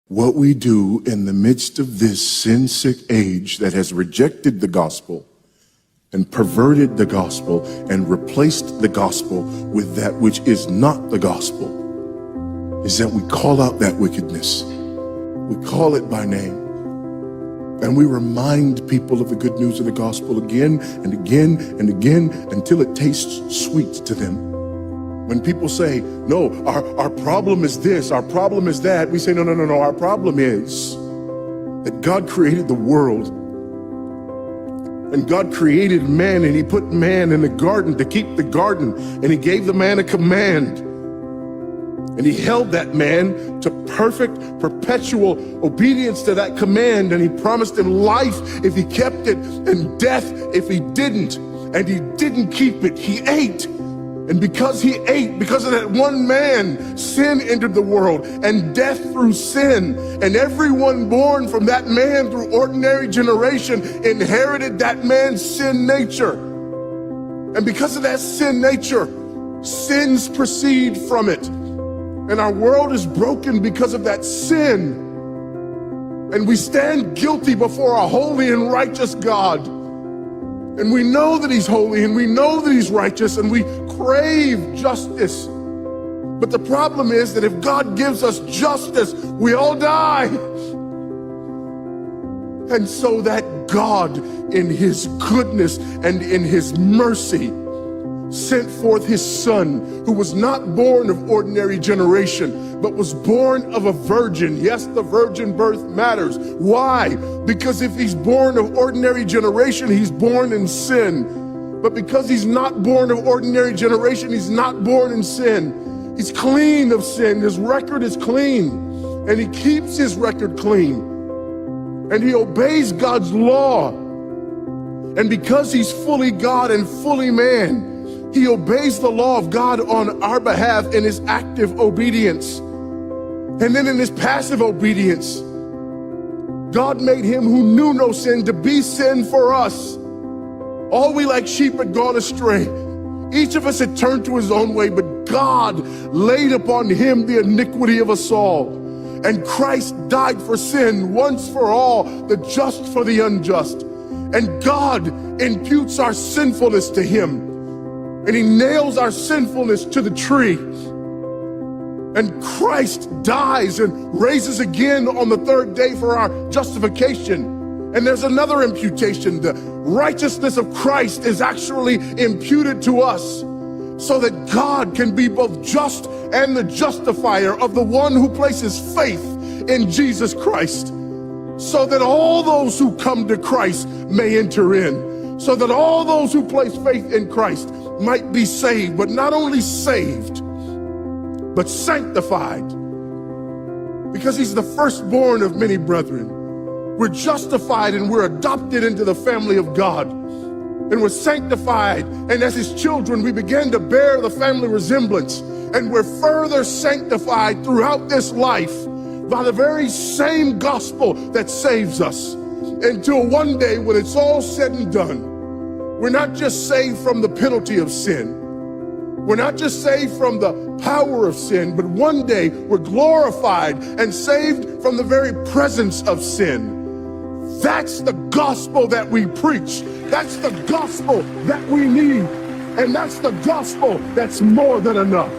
What we do in the midst of this sin-sick age that has rejected the gospel and perverted the gospel and replaced the gospel with that which is not the gospel is that we call out that wickedness. We call it by name. And we remind people of the good news of the gospel again and again and again until it tastes sweet to them. When people say, no, our problem is this, our problem is that, we say, no, our problem is that God created the world. And God created man, and he put man in the garden to keep the garden, and he gave the man a command. And he held that man to perfect, perpetual obedience to that command, and he promised him life if he kept it, and death if he didn't. And he didn't keep it, he ate. And because he ate, because of that one man, sin entered the world and death through sin. And everyone born from that man through ordinary generation inherited that man's sin nature. And because of that sin nature, sins proceed from it. And our world is broken because of that sin. And we stand guilty before a holy and righteous God. And we know that he's holy and we know that he's righteous and we crave justice. But the problem is that if God gives us justice, we all die. And so that God, in his goodness and in his mercy, sent forth his son, who was not born of ordinary generation, but was born of a virgin. Yes, the virgin birth matters. Why? Because if he's born of ordinary generation, he's born in sin. But because he's not born of ordinary generation, he's not born in sin. He's clean of sin. His record is clean. And he keeps his record clean. And he obeys God's law. And because he's fully God and fully man, he obeys the law of God on our behalf in his active obedience. And then in his passive obedience, God made him who knew no sin to be sin for us. All we like sheep had gone astray. Each of us had turned to his own way, but God laid upon him the iniquity of us all. And Christ died for sin once for all, the just for the unjust. And God imputes our sinfulness to him. And he nails our sinfulness to the tree. And Christ dies and raises again on the third day for our justification. And there's another imputation. The righteousness of Christ is actually imputed to us so that God can be both just and the justifier of the one who places faith in Jesus Christ, so that all those who come to Christ may enter in, so that all those who place faith in Christ might be saved, but not only saved, but sanctified. Because he's the firstborn of many brethren. We're justified and we're adopted into the family of God. And we're sanctified, and as his children, we begin to bear the family resemblance. And we're further sanctified throughout this life by the very same gospel that saves us. Until one day, when it's all said and done, we're not just saved from the penalty of sin. We're not just saved from the power of sin, but one day we're glorified and saved from the very presence of sin. That's the gospel that we preach. That's the gospel that we need. And that's the gospel that's more than enough.